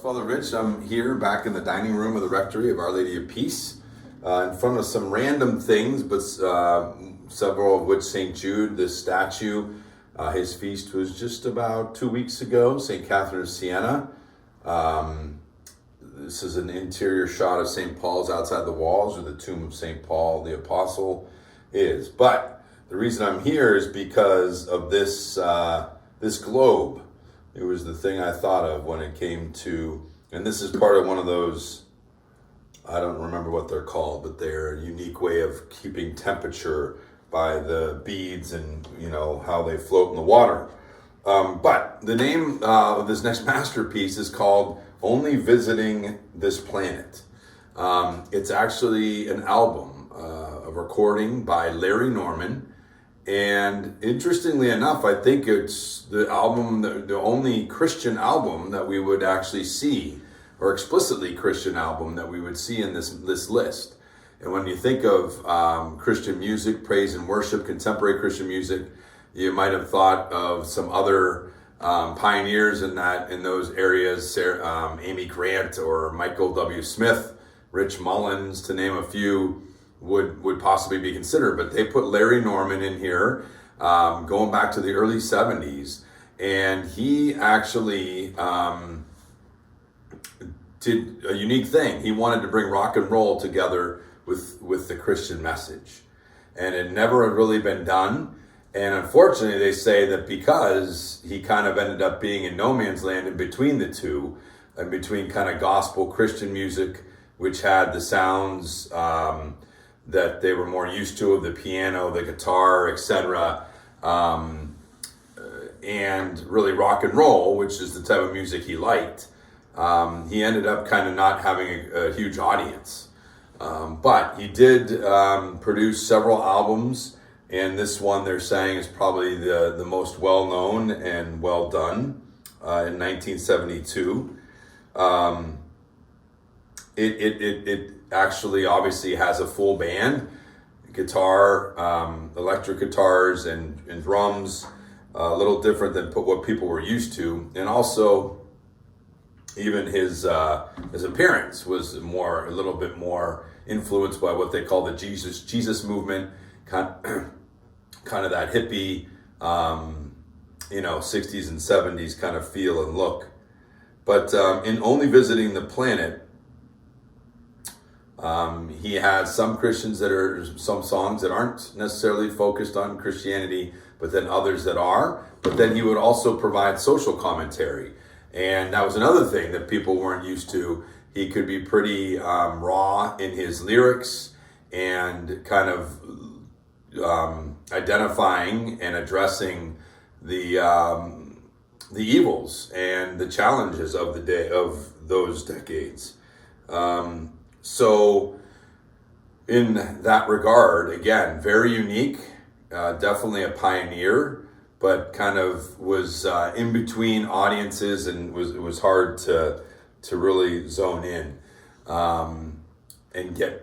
Father Rich. I'm here back in the dining room of the Rectory of Our Lady of Peace, in front of some random things, but several of which St. Jude, this statue, his feast was just about 2 weeks ago, St. Catherine of Siena. This is an interior shot of St. Paul's outside the walls, where the tomb of St. Paul the Apostle is. But the reason I'm here is because of this globe. It was the thing I thought of when it came to, and this is part of one of those, I don't remember what they're called, but they're a unique way of keeping temperature by the beads and, how they float in the water. But the name of this next masterpiece is called Only Visiting This Planet. It's actually an album, a recording by Larry Norman. And interestingly enough, I think it's the album, the only Christian album that we would actually see, or explicitly Christian album that we would see in this list. And when you think of Christian music, praise and worship, contemporary Christian music, you might have thought of some other pioneers in those areas, Amy Grant or Michael W. Smith, Rich Mullins, to name a few, would possibly be considered. But they put Larry Norman in here, going back to the early 70s. And he actually did a unique thing. He wanted to bring rock and roll together with the Christian message. And it never had really been done. And unfortunately, they say that because he kind of ended up being in no man's land in between the two, in between kind of gospel Christian music, which had the sounds that they were more used to, of the piano, the guitar, etc., and really rock and roll, which is the type of music he liked. He ended up kind of not having a huge audience. But he did produce several albums, and this one they're saying is probably the most well-known and well done, in 1972. It actually obviously has a full band, guitar, electric guitars and drums, a little different than what people were used to. And also even his appearance was a little bit more influenced by what they call the Jesus movement, kind of that hippie, 60s and 70s kind of feel and look. But in Only Visiting the Planet, he has some some songs that aren't necessarily focused on Christianity, but then others that are. But then he would also provide social commentary. And that was another thing that people weren't used to. He could be pretty raw in his lyrics and kind of identifying and addressing the evils and the challenges of the day, of those decades. So in that regard, again, very unique, definitely a pioneer, but kind of was in between audiences, and it was hard to really zone in and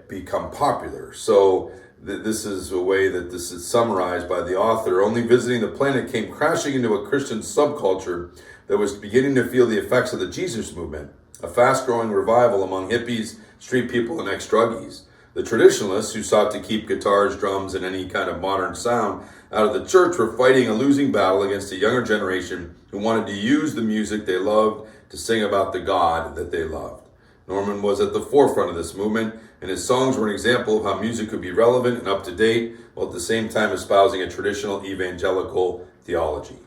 become popular. So this is a way that this is summarized by the author. Only Visiting the Planet came crashing into a Christian subculture that was beginning to feel the effects of the Jesus movement, a fast-growing revival among hippies, street people, and ex-druggies. The traditionalists, who sought to keep guitars, drums, and any kind of modern sound out of the church, were fighting a losing battle against a younger generation who wanted to use the music they loved to sing about the God that they loved. Norman was at the forefront of this movement, and his songs were an example of how music could be relevant and up to date, while at the same time espousing a traditional evangelical theology.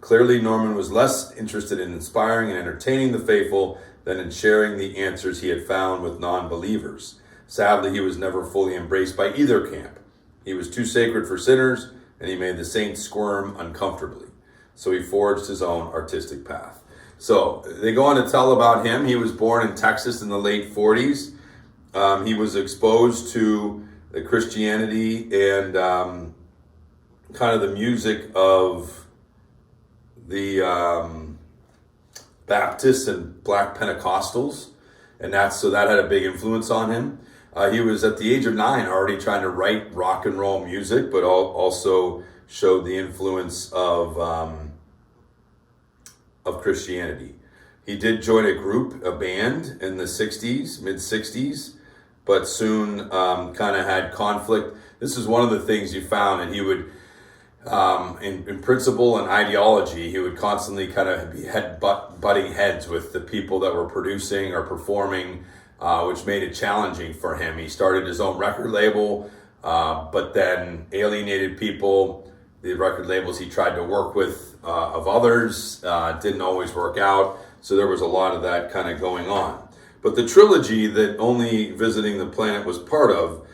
Clearly, Norman was less interested in inspiring and entertaining the faithful than in sharing the answers he had found with non-believers. Sadly, he was never fully embraced by either camp. He was too sacred for sinners, and he made the saints squirm uncomfortably. So he forged his own artistic path. So they go on to tell about him. He was born in Texas in the late 40s. He was exposed to the Christianity and kind of the music of the Baptists and Black Pentecostals, and that had a big influence on him. He was at the age of 9 already trying to write rock and roll music, but also showed the influence of Christianity. He did join a group, a band in the 60s, mid 60s, but soon kind of had conflict. This is one of the things you found, and he would, in principle and ideology, he would constantly kind of be butting heads with the people that were producing or performing, which made it challenging for him. He started his own record label, but then alienated people. The record labels he tried to work with of others didn't always work out. So there was a lot of that kind of going on. But the trilogy that Only Visiting the Planet was part of,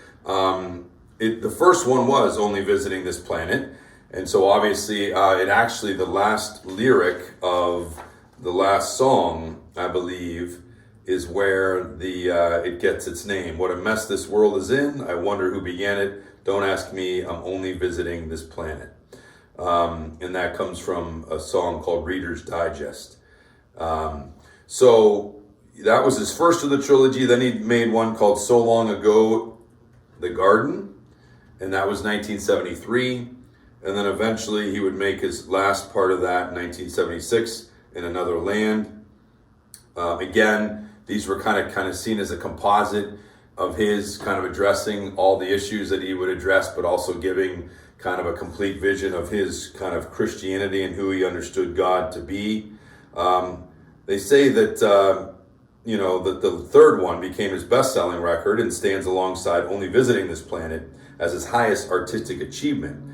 the first one was Only Visiting This Planet. And so obviously the last lyric of the last song, I believe, is where it gets its name. What a mess this world is in. I wonder who began it. Don't ask me. I'm only visiting this planet. And that comes from a song called Reader's Digest. So that was his first of the trilogy. Then he made one called So Long Ago, The Garden, and that was 1973. And then eventually he would make his last part of that in 1976, In Another Land. Again, these were kind of seen as a composite of his kind of addressing all the issues that he would address, but also giving kind of a complete vision of his kind of Christianity and who he understood God to be. They say that, that the third one became his best-selling record and stands alongside Only Visiting This Planet as his highest artistic achievement.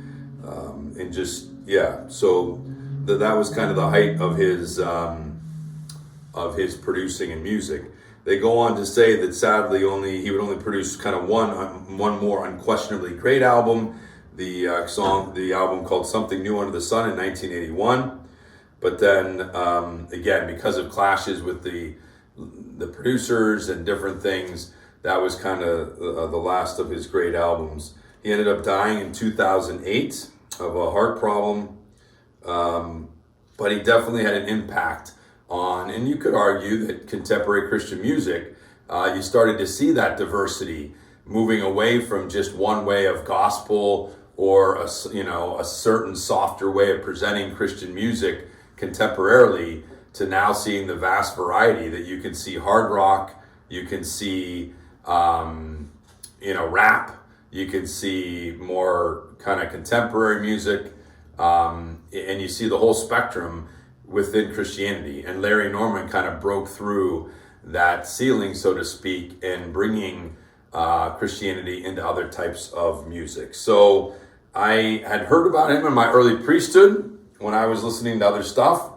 So that was kind of the height of his producing and music. They go on to say that sadly he would only produce kind of one more unquestionably great album, the album called Something New Under the Sun in 1981. But then again, because of clashes with the producers and different things, that was kind of the last of his great albums. He ended up dying in 2008 of a heart problem, but he definitely had an impact on, and you could argue that contemporary Christian music, you started to see that diversity moving away from just one way of gospel or a certain softer way of presenting Christian music contemporarily, to now seeing the vast variety that you can see hard rock, you can see rap, you can see more kind of contemporary music, and you see the whole spectrum within Christianity. And Larry Norman kind of broke through that ceiling, so to speak, and bringing Christianity into other types of music. So I had heard about him in my early priesthood when I was listening to other stuff.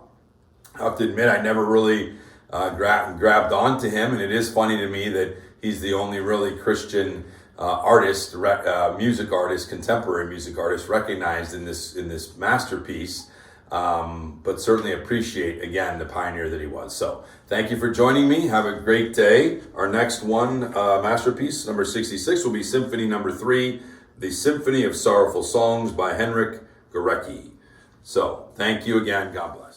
I have to admit, I never really grabbed onto him, and it is funny to me that he's the only really Christian music artist, contemporary music artist recognized in this masterpiece. But certainly appreciate, again, the pioneer that he was. So thank you for joining me. Have a great day. Our next masterpiece, number 66, will be Symphony number 3, The Symphony of Sorrowful Songs by Henryk Górecki. So thank you again. God bless.